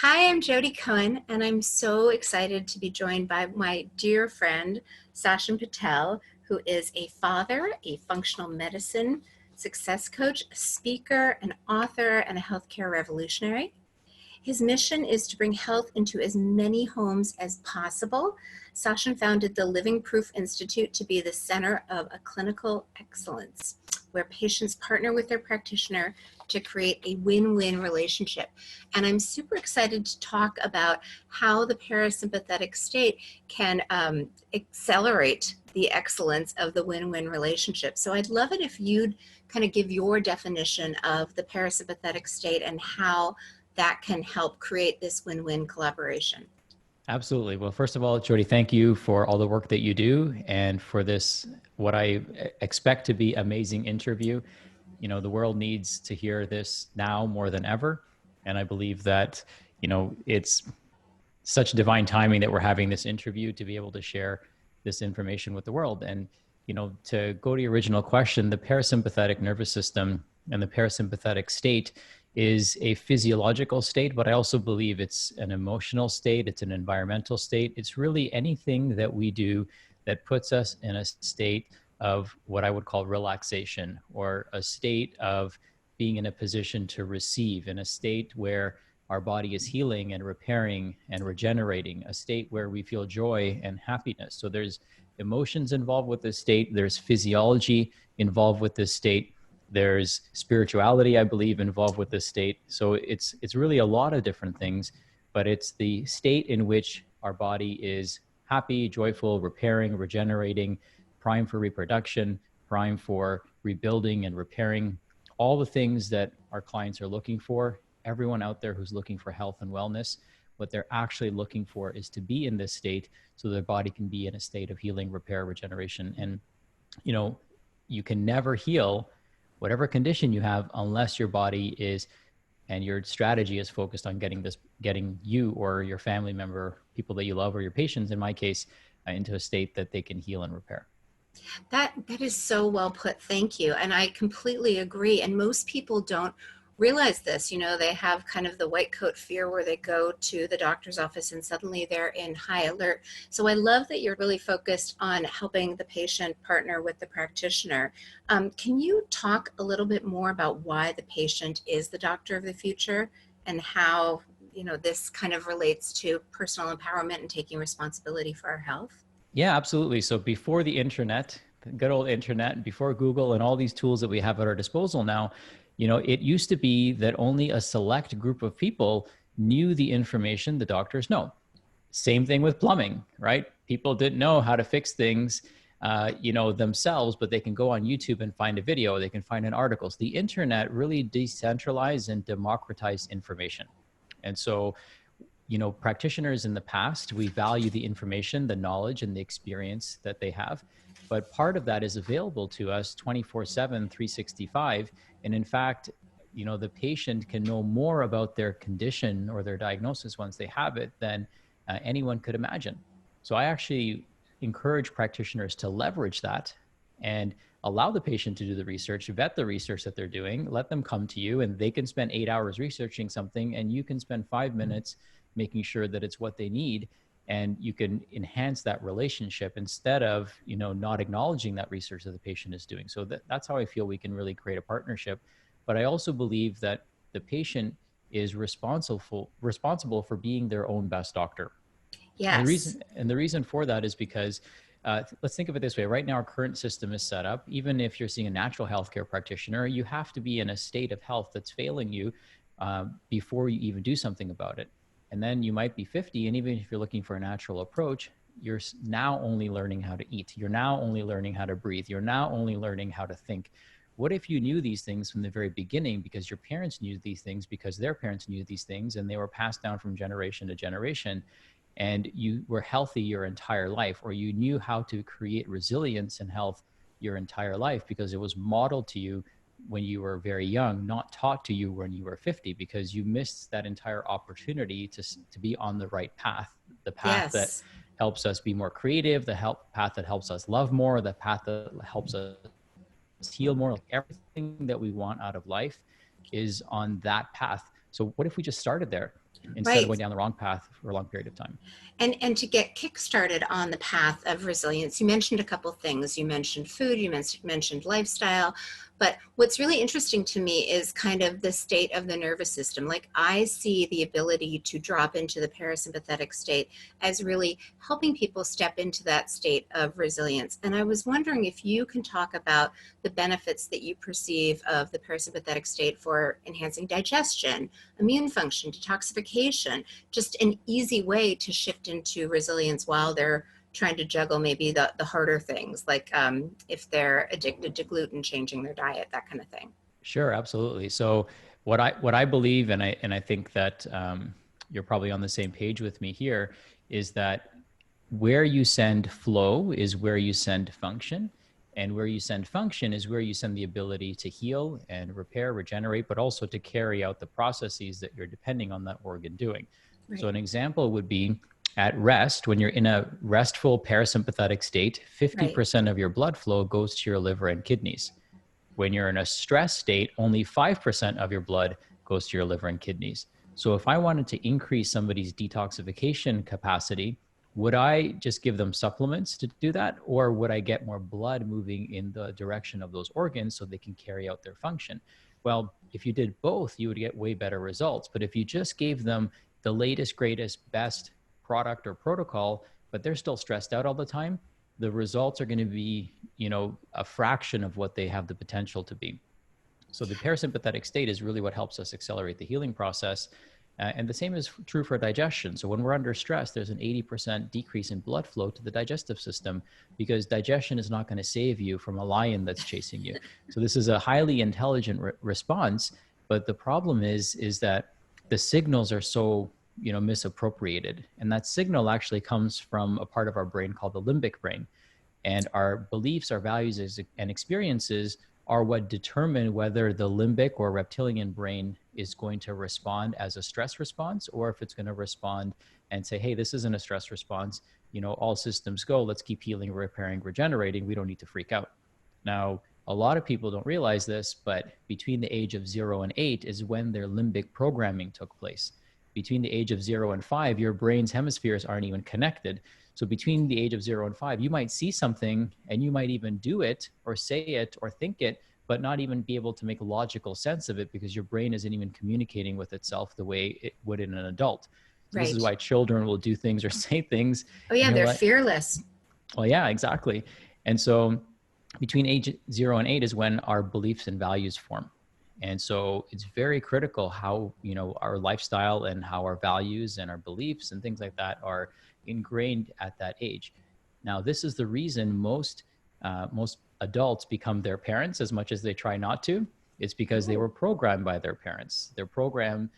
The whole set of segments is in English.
Hi, I'm Jody Cohen, and I'm so excited to be joined by my dear friend, Sachin Patel, who is a father, a functional medicine success coach, a speaker, an author, and a healthcare revolutionary. His mission is to bring health into as many homes as possible. Sachin founded the Living Proof Institute to be the center of a clinical excellence, where patients partner with their practitioner to create a win-win relationship. And I'm super excited to talk about how the parasympathetic state can accelerate the excellence of the win-win relationship. So I'd love it if you'd kind of give your definition of the parasympathetic state and how that can help create this win-win collaboration. Absolutely. Well, first of all, Jody, thank you for all the work that you do and for this, what I expect to be amazing interview. The world needs to hear this now more than ever. And I believe that, it's such divine timing that we're having this interview to be able to share this information with the world. And, to go to your original question, the parasympathetic nervous system and the parasympathetic state is a physiological state, but I also believe it's an emotional state. It's an environmental state. It's really anything that we do that puts us in a state of what I would call relaxation, or a state of being in a position to receive, in a state where our body is healing and repairing and regenerating, a state where we feel joy and happiness. So there's emotions involved with this state. There's physiology involved with this state. There's spirituality, I believe, involved with this state. So it's really a lot of different things, but it's the state in which our body is happy, joyful, repairing, regenerating, prime for reproduction, prime for rebuilding and repairing, all the things that our clients are looking for. Everyone out there who's looking for health and wellness, what they're actually looking for is to be in this state so their body can be in a state of healing, repair, regeneration. And, you can never heal whatever condition you have unless your body is, and your strategy is focused on getting you or your family member, people that you love, or your patients, in my case, into a state that they can heal and repair. That is so well put. Thank you. And I completely agree. And most people don't realize this. They have kind of the white coat fear where they go to the doctor's office and suddenly they're in high alert. So I love that you're really focused on helping the patient partner with the practitioner. Can you talk a little bit more about why the patient is the doctor of the future and how, this kind of relates to personal empowerment and taking responsibility for our health? Yeah, absolutely. So before the internet, the good old internet, before Google and all these tools that we have at our disposal now, it used to be that only a select group of people knew the information the doctors know. Same thing with plumbing, right? People didn't know how to fix things, themselves, but they can go on YouTube and find a video. They can find an article. So the internet really decentralized and democratized information. And so practitioners in the past, we value the information, the knowledge, and the experience that they have. But part of that is available to us 24/7, 365. And in fact, the patient can know more about their condition or their diagnosis once they have it than anyone could imagine. So I actually encourage practitioners to leverage that and allow the patient to do the research, vet the research that they're doing, let them come to you, and they can spend 8 hours researching something, and you can spend 5 minutes making sure that it's what they need, and you can enhance that relationship instead of not acknowledging that research that the patient is doing. So that's how I feel we can really create a partnership. But I also believe that the patient is responsible for being their own best doctor. Yes. And the reason for that is because let's think of it this way. Right now, our current system is set up. Even if you're seeing a natural healthcare practitioner, you have to be in a state of health that's failing you before you even do something about it. And then you might be 50, and even if you're looking for a natural approach, you're now only learning how to eat. You're now only learning how to breathe. You're now only learning how to think. What if you knew these things from the very beginning because your parents knew these things, because their parents knew these things, and they were passed down from generation to generation, and you were healthy your entire life, or you knew how to create resilience and health your entire life because it was modeled to you when you were very young, not taught to you when you were 50, because you missed that entire opportunity to be on the right path, the path that Yes. helps us be more creative, path that helps us love more, the path that helps us heal more. Like everything that we want out of life is on that path. So what if we just started there? instead of Right. going down the wrong path for a long period of time. And to get kickstarted on the path of resilience, you mentioned a couple things. You mentioned food, you mentioned lifestyle, but what's really interesting to me is kind of the state of the nervous system. Like, I see the ability to drop into the parasympathetic state as really helping people step into that state of resilience. And I was wondering if you can talk about the benefits that you perceive of the parasympathetic state for enhancing digestion, immune function, detoxification, just an easy way to shift into resilience while they're trying to juggle maybe the harder things, like if they're addicted to gluten, changing their diet, that kind of thing. Sure, absolutely. So what I believe, and I think that you're probably on the same page with me here, is that where you send flow is where you send function, and where you send function is where you send the ability to heal and repair, regenerate, but also to carry out the processes that you're depending on that organ doing. So Right. an example would be at rest, when you're in a restful parasympathetic state, Right. 50% of your blood flow goes to your liver and kidneys. When you're in a stress state, only 5% of your blood goes to your liver and kidneys. So if I wanted to increase somebody's detoxification capacity, would I just give them supplements to do that? Or would I get more blood moving in the direction of those organs so they can carry out their function? Well, if you did both, you would get way better results. But if you just gave them the latest, greatest, best product or protocol, but they're still stressed out all the time, the results are going to be, a fraction of what they have the potential to be. So the parasympathetic state is really what helps us accelerate the healing process. And the same is true for digestion. So when we're under stress, there's an 80% decrease in blood flow to the digestive system, because digestion is not going to save you from a lion that's chasing you. So this is a highly intelligent response. But the problem is that the signals are so misappropriated. And that signal actually comes from a part of our brain called the limbic brain. And our beliefs, our values, and experiences are what determine whether the limbic or reptilian brain is going to respond as a stress response, or if it's going to respond and say, hey, this isn't a stress response. All systems go. Let's keep healing, repairing, regenerating. We don't need to freak out. Now, a lot of people don't realize this, but between the age of 0 and 8 is when their limbic programming took place. Between the age of 0 and 5, your brain's hemispheres aren't even connected. So between the age of 0 and 5, you might see something and you might even do it or say it or think it, but not even be able to make logical sense of it, because your brain isn't even communicating with itself the way it would in an adult. So this is Right. why children will do things or say things. Oh And yeah, you're they're like, fearless. well, yeah, exactly. And so between age 0 and 8 is when our beliefs and values form. And so it's very critical how, our lifestyle and how our values and our beliefs and things like that are ingrained at that age. Now, this is the reason most adults become their parents, as much as they try not to. It's because they Oh, were programmed by their parents. They're programming,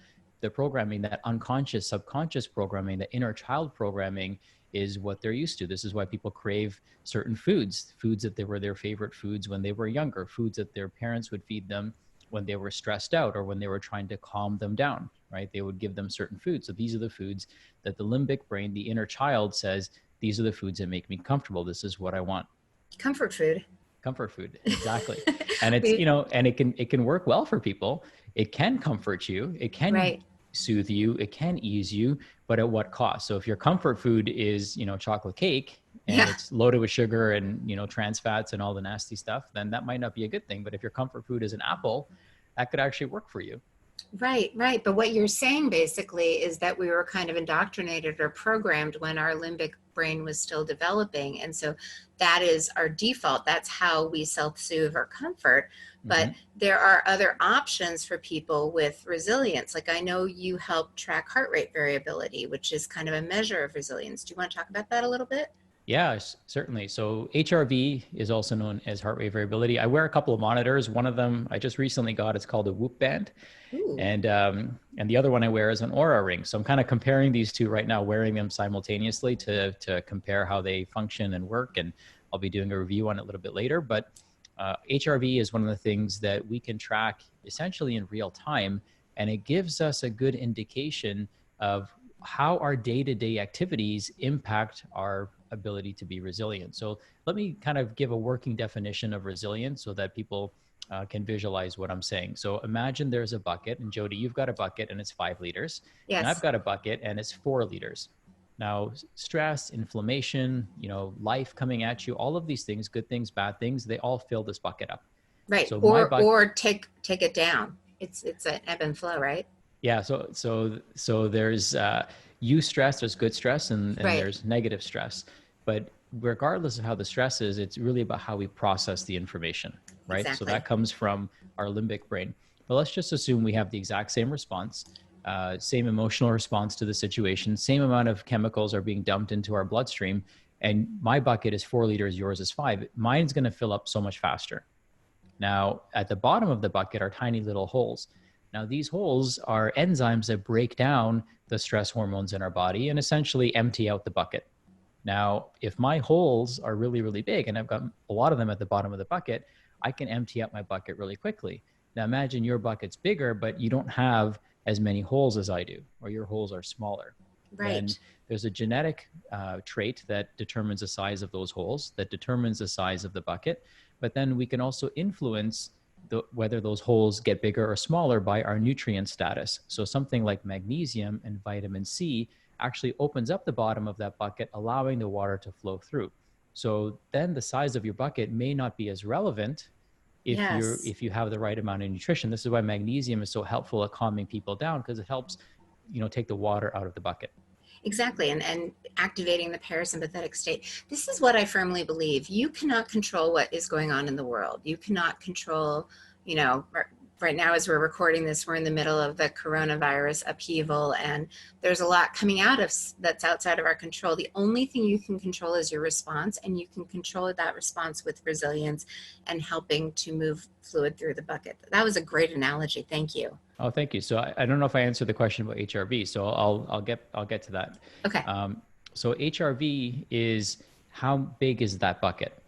that unconscious, subconscious programming, the inner child programming is what they're used to. This is why people crave certain foods that they were their favorite foods when they were younger, foods that their parents would feed them when they were stressed out or when they were trying to calm them down, right? They would give them certain foods. So these are the foods that the limbic brain, the inner child, says, these are the foods that make me comfortable. This is what I want. comfort food. Comfort food, exactly. And it's, We, and it can work well for people. It can comfort you, it can right. soothe you, it can ease you, but at what cost? So if your comfort food is, chocolate cake, and Yeah. it's loaded with sugar and, trans fats and all the nasty stuff, then that might not be a good thing. But if your comfort food is an apple, that could actually work for you. Right, right. But what you're saying basically is that we were kind of indoctrinated or programmed when our limbic brain was still developing. And so that is our default. That's how we self soothe or comfort. But Hmm. there are other options for people with resilience. Like, I know you help track heart rate variability, which is kind of a measure of resilience. Do you want to talk about that a little bit? Yeah, certainly. So HRV is also known as heart rate variability. I wear a couple of monitors. One of them I just recently got. It's called a Whoop band, Ooh, and the other one I wear is an Aura ring. So I'm kind of comparing these two right now, wearing them simultaneously to compare how they function and work. And I'll be doing a review on it a little bit later. But HRV is one of the things that we can track essentially in real time, and it gives us a good indication of how our day-to-day activities impact our ability to be resilient. So let me kind of give a working definition of resilience so that people can visualize what I'm saying. So imagine there's a bucket, and Jody, you've got a bucket and it's 5 liters, and I've Yes. got a bucket and it's 4 liters. Now, stress, inflammation, life coming at you, all of these things, good things, bad things, they all fill this bucket up. Right. So my bucket, Or take it down. It's an ebb and flow, right? yeah. So there's stress, there's good stress, and Right. there's negative stress. But regardless of how the stress is, it's really about how we process the information, right? So that Exactly. comes from our limbic brain. But let's just assume we have the exact same response, same emotional response to the situation, same amount of chemicals are being dumped into our bloodstream, and my bucket is 4 liters, yours is 5. Mine's going to fill up so much faster. Now, at the bottom of the bucket are tiny little holes. Now, these holes are enzymes that break down the stress hormones in our body and essentially empty out the bucket. Now, if my holes are really, really big and I've got a lot of them at the bottom of the bucket, I can empty out my bucket really quickly. Now, imagine your bucket's bigger, but you don't have as many holes as I do, or your holes are smaller. Then Right. there's a genetic trait that determines the size of those holes, that determines the size of the bucket. But then we can also influence whether those holes get bigger or smaller by our nutrient status. So something like magnesium and vitamin C actually opens up the bottom of that bucket, allowing the water to flow through. So then the size of your bucket may not be as relevant Yes. if you have the right amount of nutrition. This is why magnesium is so helpful at calming people down, because it helps take the water out of the bucket. Exactly. And activating the parasympathetic state. This is what I firmly believe. You cannot control what is going on in the world. You cannot control, you know, right now as we're recording this, we're in the middle of the coronavirus upheaval, and there's a lot coming out of that's outside of our control. The only thing you can control is your response, and you can control that response with resilience and helping to move fluid through the bucket. That was a great analogy. Thank you. Oh, thank you. So I don't know if I answered the question about HRV, so I'll get to that. Okay. So HRV is, how big is that bucket?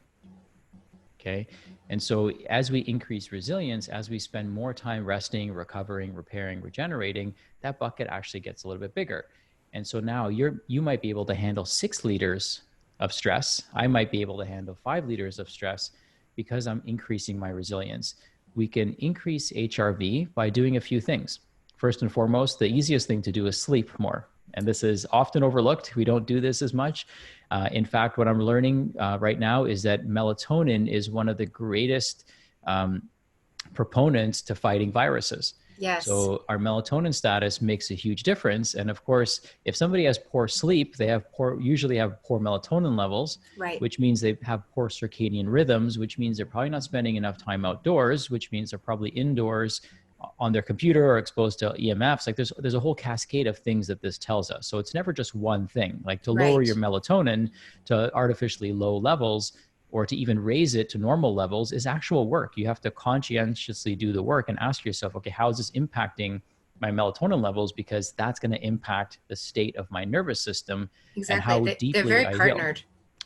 Okay. And so as we increase resilience, as we spend more time resting, recovering, repairing, regenerating, that bucket actually gets a little bit bigger. And so now you might be able to handle 6 liters of stress. I might be able to handle 5 liters of stress because I'm increasing my resilience. We can increase HRV by doing a few things. First and foremost, the easiest thing to do is sleep more. And this is often overlooked. We don't do this as much. In fact, what I'm learning right now is that melatonin is one of the greatest proponents to fighting viruses. Yes. So our melatonin status makes a huge difference. And of course, if somebody has poor sleep, they usually have poor melatonin levels, Right. which means they have poor circadian rhythms, which means they're probably not spending enough time outdoors, which means they're probably indoors on their computer or exposed to EMFs. Like there's a whole cascade of things that this tells us. So it's never just one thing. Like to lower Right. your melatonin to artificially low levels, or to even raise it to normal levels, is actual work. You have to conscientiously do the work and ask yourself, okay, how is this impacting my melatonin levels? Because that's going to impact the state of my nervous system and Exactly. how They're deeply very I heal. partnered.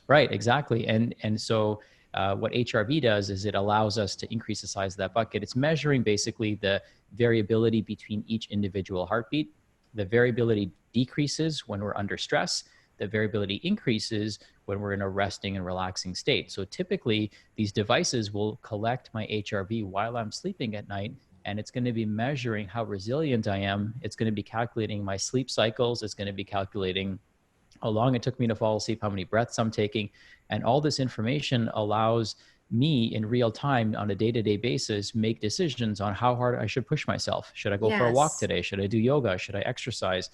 Right, exactly. And so what HRV does is it allows us to increase the size of that bucket. It's measuring basically the variability between each individual heartbeat. The variability decreases when we're under stress. The variability increases when we're in a resting and relaxing state. So typically, these devices will collect my HRV while I'm sleeping at night, and it's going to be measuring how resilient I am. It's going to be calculating my sleep cycles. It's going to be calculating how long it took me to fall asleep, how many breaths I'm taking. And all this information allows me in real time on a day-to-day basis make decisions on how hard I should push myself. Should I go for a walk Yes. today? Should I do yoga? Should I exercise?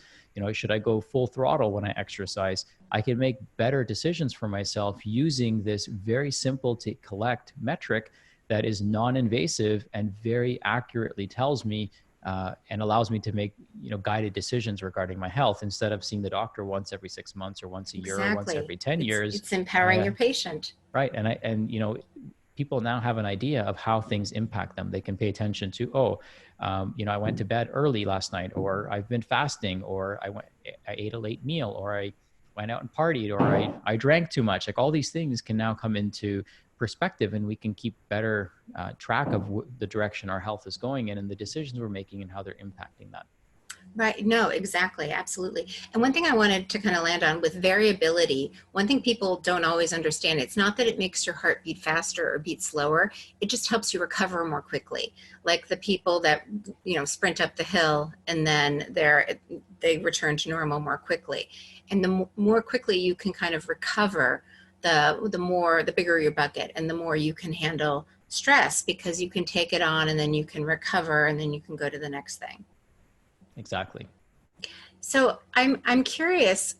Should I go full throttle when I exercise? I can make better decisions for myself using this very simple to collect metric that is non-invasive and very accurately tells me and allows me to make guided decisions regarding my health instead of seeing the doctor once every 6 months or once a year or once Exactly. every 10 years. It's empowering your patient. Right. And people now have an idea of how things impact them. They can pay attention to, I went to bed early last night, or I've been fasting, or I ate a late meal, or I went out and partied, or I drank too much. Like all these things can now come into perspective, and we can keep better track of the direction our health is going in and the decisions we're making and how they're impacting that. Right. No, exactly. Absolutely. And one thing I wanted to kind of land on with variability, one thing people don't always understand, it's not that it makes your heart beat faster or beat slower. It just helps you recover more quickly. Like the people that, sprint up the hill and then they return to normal more quickly. And the more quickly you can kind of recover, the bigger your bucket and the more you can handle stress because you can take it on and then you can recover and then you can go to the next thing. Exactly. So I'm curious,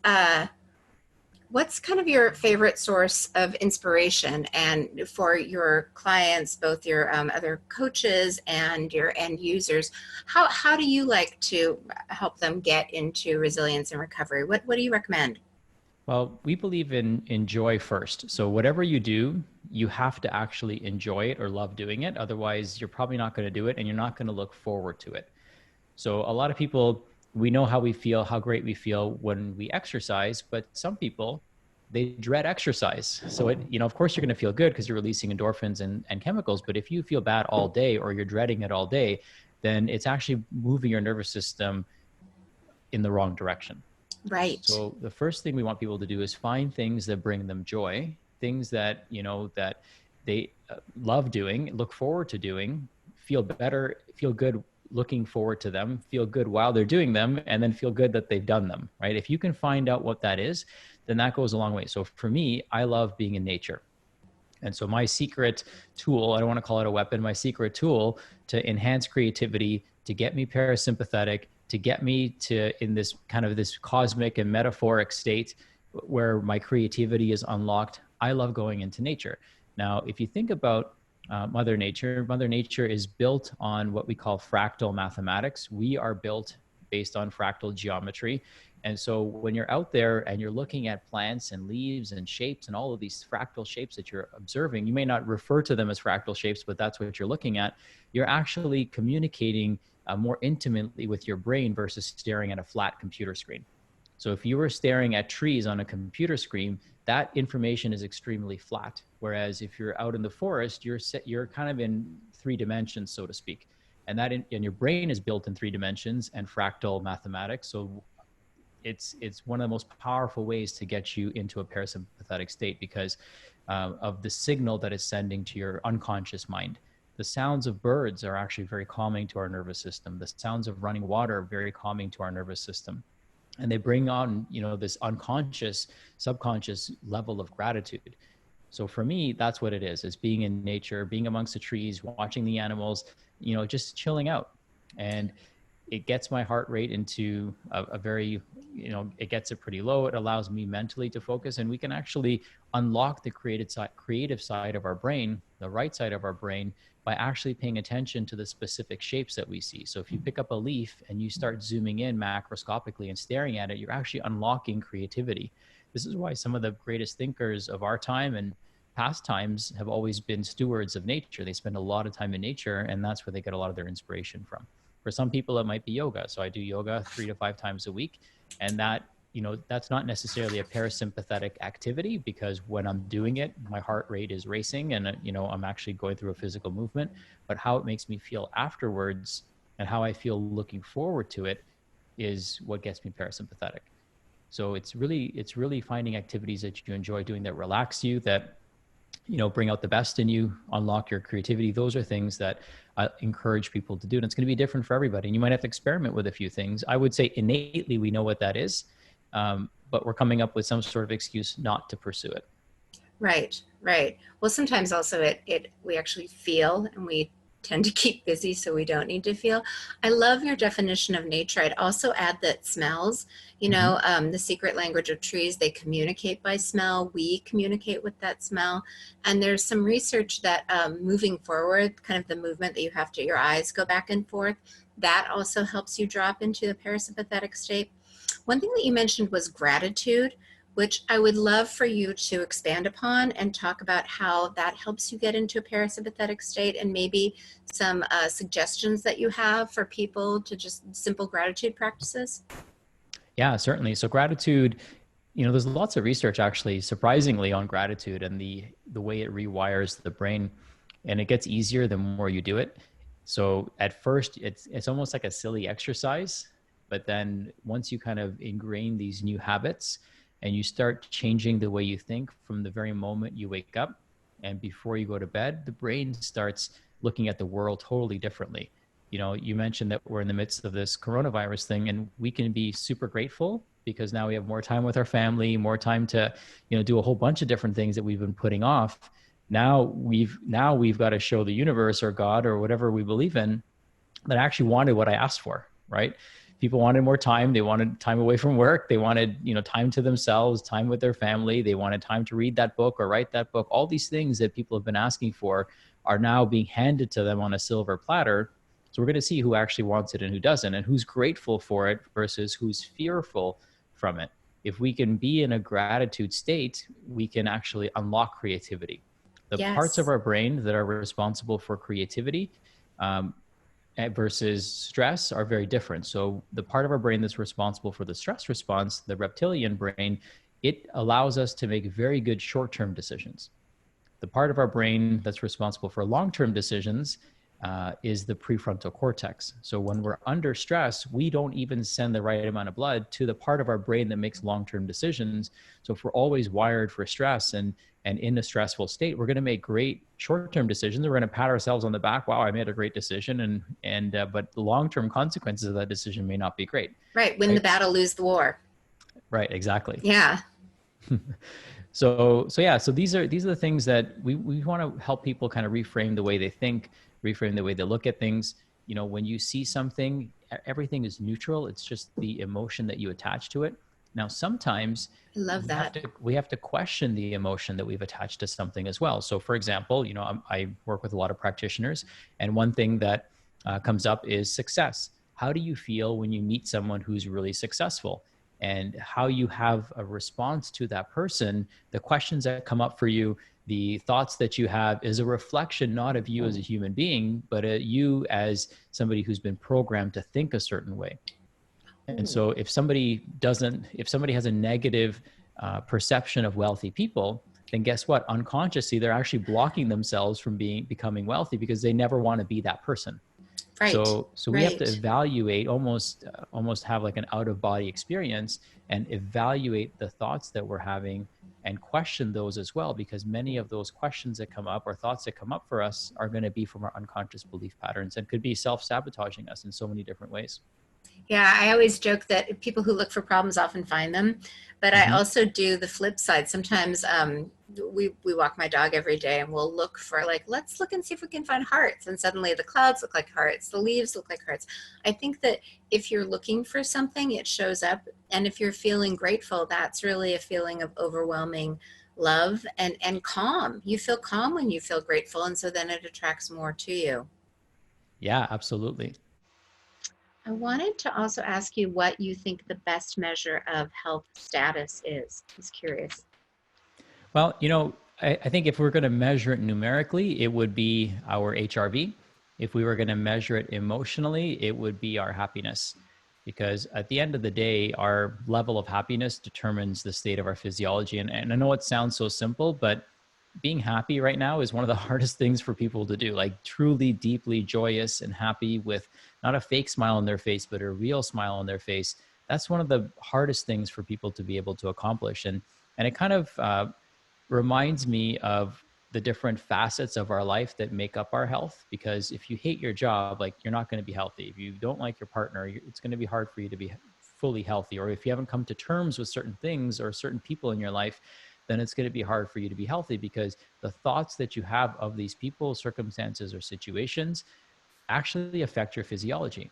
what's kind of your favorite source of inspiration and for your clients, both your other coaches and your end users? How do you like to help them get into resilience and recovery? What do you recommend? Well, we believe in joy first. So whatever you do, you have to actually enjoy it or love doing it. Otherwise, you're probably not going to do it and you're not going to look forward to it. So a lot of people, we know how we feel, how great we feel when we exercise, but some people, they dread exercise. So of course you're going to feel good because you're releasing endorphins and chemicals. But if you feel bad all day or you're dreading it all day, then it's actually moving your nervous system in the wrong direction. Right. So the first thing we want people to do is find things that bring them joy, things that, that they love doing, look forward to doing, feel better, feel good looking forward to them, feel good while they're doing them, and then feel good that they've done them, right? If you can find out what that is, then that goes a long way. So for me, I love being in nature. And so my secret tool, I don't want to call it a weapon, my secret tool to enhance creativity, to get me parasympathetic, to get me to in this kind of this cosmic and metaphoric state where my creativity is unlocked. I love going into nature. Now, if you think about Mother Nature is built on what we call fractal mathematics. We are built based on fractal geometry. And so when you're out there and you're looking at plants and leaves and shapes and all of these fractal shapes that you're observing, you may not refer to them as fractal shapes, but that's what you're looking at. You're actually communicating more intimately with your brain versus staring at a flat computer screen. So if you were staring at trees on a computer screen, that information is extremely flat. Whereas if you're out in the forest, you're kind of in 3 dimensions, so to speak. And your brain is built in 3 dimensions and fractal mathematics. So it's one of the most powerful ways to get you into a parasympathetic state because of the signal that it's sending to your unconscious mind. The sounds of birds are actually very calming to our nervous system. The sounds of running water are very calming to our nervous system. And they bring on, this unconscious, subconscious level of gratitude. So for me, that's what it is being in nature, being amongst the trees, watching the animals, just chilling out. And it gets my heart rate into a very, it gets it pretty low. It allows me mentally to focus, and we can actually unlock the creative side of our brain, the right side of our brain, by actually paying attention to the specific shapes that we see. So if you pick up a leaf and you start zooming in macroscopically and staring at it, you're actually unlocking creativity. This is why some of the greatest thinkers of our time and past times have always been stewards of nature. They spend a lot of time in nature, and that's where they get a lot of their inspiration from. For some people, it might be yoga. So I do yoga 3 to 5 times a week. And that's not necessarily a parasympathetic activity because when I'm doing it, my heart rate is racing and, I'm actually going through a physical movement. But how it makes me feel afterwards and how I feel looking forward to it is what gets me parasympathetic. So it's really finding activities that you enjoy doing that relax you, that bring out the best in you, unlock your creativity. Those are things that I encourage people to do. And it's going to be different for everybody. And you might have to experiment with a few things. I would say innately we know what that is, but we're coming up with some sort of excuse not to pursue it. Right, right. Well, sometimes also we actually feel and we tend to keep busy so we don't need to feel. I love your definition of nature. I'd also add that smells, Mm-hmm. the secret language of trees, they communicate by smell. We communicate with that smell. And there's some research that moving forward, kind of the movement that you have to, your eyes go back and forth, that also helps you drop into the parasympathetic state. One thing that you mentioned was gratitude, which I would love for you to expand upon and talk about how that helps you get into a parasympathetic state and maybe some suggestions that you have for people to just simple gratitude practices. Yeah, certainly. So gratitude, there's lots of research actually, surprisingly, on gratitude and the way it rewires the brain, and it gets easier the more you do it. So at first, it's almost like a silly exercise, But then once you kind of ingrain these new habits and you start changing the way you think from the very moment you wake up and before you go to bed, the brain starts looking at the world totally differently. You know, you mentioned that we're in the midst of this coronavirus thing, and we can be super grateful because now we have more time with our family, more time to, you know, do a whole bunch of different things that we've been putting off. Now we've got to show the universe or God or whatever we believe in that I actually wanted what I asked for, right? People wanted more time. They wanted time away from work. They wanted, you know, time to themselves, time with their family. They wanted time to read that book or write that book. All these things that people have been asking for are now being handed to them on a silver platter. So we're going to see who actually wants it and who doesn't, and who's grateful for it versus who's fearful from it. If we can be in a gratitude state, we can actually unlock creativity. The parts of Yes. our brain that are responsible for creativity versus stress are very different. So the part of our brain that's responsible for the stress response, the reptilian brain, it allows us to make very good short-term decisions. The part of our brain that's responsible for long-term decisions is the prefrontal cortex. So when we're under stress, we don't even send the right amount of blood to the part of our brain that makes long-term decisions. So if we're always wired for stress and in a stressful state, we're going to make great short-term decisions. We're going to pat ourselves on the back. Wow, I made a great decision. But the long-term consequences of that decision may not be great. Right. Win the Right. battle, lose the war. Right. Exactly. Yeah. So these are the things that we want to help people kind of reframe the way they think, reframe the way they look at things. You know, when you see something, everything is neutral. It's just the emotion that you attach to it. Now, sometimes I love that. we have to question the emotion that we've attached to something as well. So, for example, you know, I work with a lot of practitioners, and one thing that comes up is success. How do you feel when you meet someone who's really successful? And how you have a response to that person, the questions that come up for you, the thoughts that you have is a reflection not of you as a human being, but you as somebody who's been programmed to think a certain way. And so if somebody has a negative perception of wealthy people, then guess what? Unconsciously, they're actually blocking themselves from becoming wealthy because they never want to be that person. Right. So we have to Right. evaluate, almost have like an out of body experience and evaluate the thoughts that we're having and question those as well, because many of those questions that come up or thoughts that come up for us are going to be from our unconscious belief patterns and could be self-sabotaging us in so many different ways. Yeah, I always joke that people who look for problems often find them, but I Mm-hmm. also do the flip side. Sometimes we walk my dog every day, and we'll look for, like, let's look and see if we can find hearts, and suddenly the clouds look like hearts, the leaves look like hearts. I think that if you're looking for something, it shows up, and if you're feeling grateful, that's really a feeling of overwhelming love and calm. You feel calm when you feel grateful, and so then it attracts more to you. Yeah, absolutely. I wanted to also ask you what you think the best measure of health status is. Just curious. Well, you know, I think if we're going to measure it numerically, it would be our HRV. If we were going to measure it emotionally, it would be our happiness. Because at the end of the day, our level of happiness determines the state of our physiology. And I know it sounds so simple, but being happy right now is one of the hardest things for people to do. Like truly, deeply joyous and happy with not a fake smile on their face, but a real smile on their face. That's one of the hardest things for people to be able to accomplish. And it kind of reminds me of the different facets of our life that make up our health. Because if you hate your job, like, you're not going to be healthy. If you don't like your partner, it's going to be hard for you to be fully healthy. Or if you haven't come to terms with certain things or certain people in your life, then it's going to be hard for you to be healthy, because the thoughts that you have of these people, circumstances, or situations actually affect your physiology.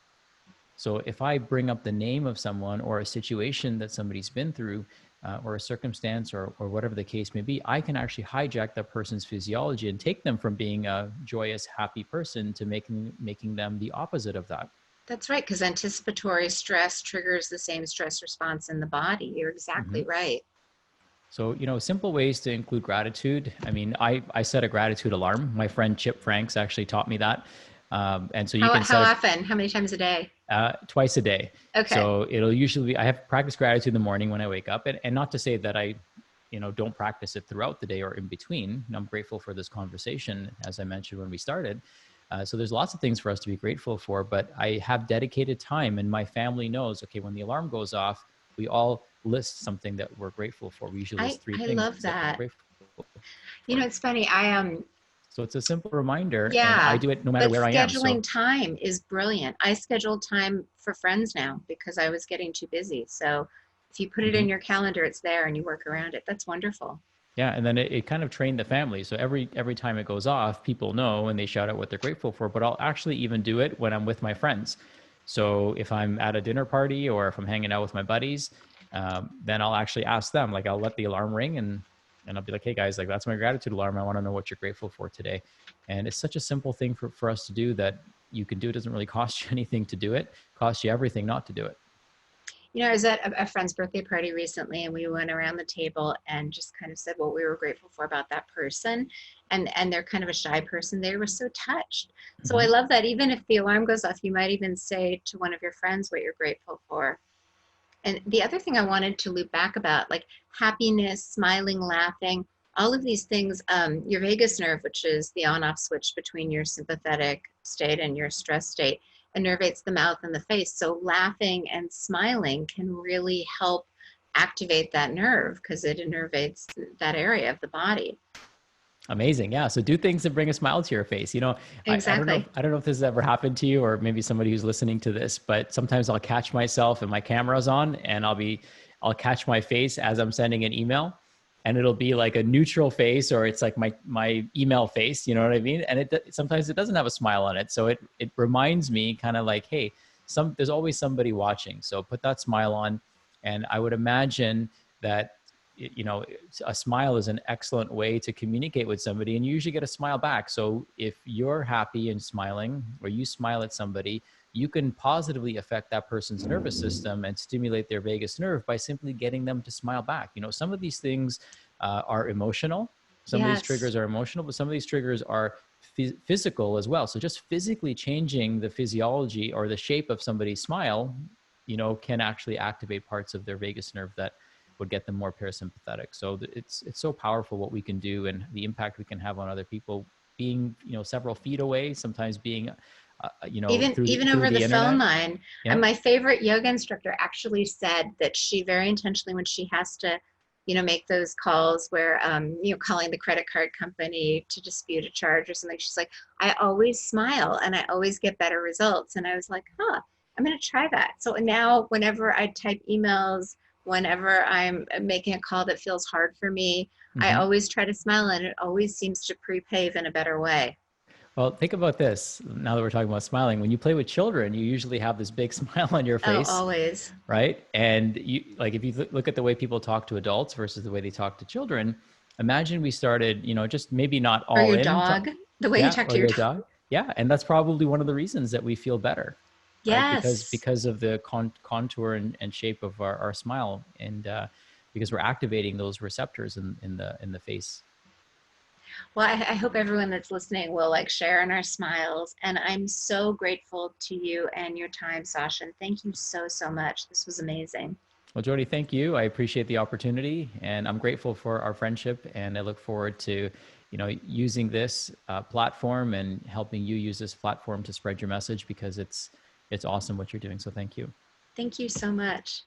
So if I bring up the name of someone or a situation that somebody's been through, or a circumstance, or whatever the case may be, I can actually hijack that person's physiology and take them from being a joyous, happy person to making them the opposite of that. That's right, because anticipatory stress triggers the same stress response in the body. You're Mm-hmm. exactly right. So, you know, simple ways to include gratitude. I mean, I set a gratitude alarm. My friend Chip Franks actually taught me that. And so you can How set often? How many times a day? twice a day. Okay. So it'll usually be, I have practice gratitude in the morning when I wake up, and not to say that I, you know, don't practice it throughout the day or in between. I'm grateful for this conversation, as I mentioned when we started. So there's lots of things for us to be grateful for, but I have dedicated time and my family knows, okay, when the alarm goes off, we all list something that we're grateful for. We usually list three I things love that we're that. grateful You know, for. it's funny. So it's a simple reminder, and I Yeah, do it no matter but where I am. scheduling So, time is brilliant. I schedule time for friends now because I was getting too busy. So if you put it mhm. in your calendar, it's there and you work around it. That's wonderful. Yeah, and then it kind of trained the family. So every time it goes off, people know and they shout out what they're grateful for. But I'll actually even do it when I'm with my friends. So if I'm at a dinner party or if I'm hanging out with my buddies, then I'll actually ask them. Like I'll let the alarm ring and I'll be like, "Hey guys, like that's my gratitude alarm. I want to know what you're grateful for today." And it's such a simple thing for us to do that you can do. It doesn't really cost you anything to do it. It costs you everything not to do it. You know, I was at a friend's birthday party recently and we went around the table and just kind of said what we were grateful for about that person. And they're kind of a shy person. They were so touched. So I Hmm. love that even if the alarm goes off, you might even say to one of your friends what you're grateful for. And the other thing I wanted to loop back about, like happiness, smiling, laughing, all of these things, your vagus nerve, which is the on off switch between your sympathetic state and your stress state, innervates the mouth and the face. So laughing and smiling can really help activate that nerve because it innervates that area of the body. Amazing. Yeah. So do things that bring a smile to your face. I don't know Exactly. I don't know if this has ever happened to you or maybe somebody who's listening to this, but sometimes I'll catch myself and my camera's on and I'll catch my face as I'm sending an email and it'll be like a neutral face or it's like my email face, you know what I mean? And sometimes it doesn't have a smile on it. So it reminds me kind of like, hey, there's always somebody watching. So put that smile on and I would imagine that a smile is an excellent way to communicate with somebody and you usually get a smile back. So if you're happy and smiling or you smile at somebody, you can positively affect that person's nervous system and stimulate their vagus nerve by simply getting them to smile back. Some of these things are emotional. Some of these Yes. triggers are emotional, but some of these triggers are physical as well. So just physically changing the physiology or the shape of somebody's smile, can actually activate parts of their vagus nerve that would get them more parasympathetic. So it's so powerful what we can do and the impact we can have on other people. Being several feet away, sometimes being Even through over the the phone internet. line. And Yeah. my favorite yoga instructor actually said that she very intentionally, when she has to, make those calls where, calling the credit card company to dispute a charge or something, she's like, I always smile and I always get better results. And I was like, huh, I'm going to try that. So now, whenever I type emails, whenever I'm making a call that feels hard for me, I Hmm. always try to smile and it always seems to prepave in a better way. Well, think about this. Now that we're talking about smiling, when you play with children, you usually have this big smile on your Oh, face, always. right? And if you look at the way people talk to adults versus the way they talk to children, imagine we started, just maybe not Or all your in, dog, the way you yeah, talk or to your your dog. dog, yeah, and that's probably one of the reasons that we feel better, right? Because Yes. of the contour and shape of our smile, and because we're activating those receptors in the face. Well, I hope everyone that's listening will like share in our smiles. And I'm so grateful to you and your time, Sasha. And thank you so, so much. This was amazing. Well, Jody, thank you. I appreciate the opportunity, and I'm grateful for our friendship. And I look forward to, using this platform and helping you use this platform to spread your message because it's awesome what you're doing. So thank you. Thank you so much.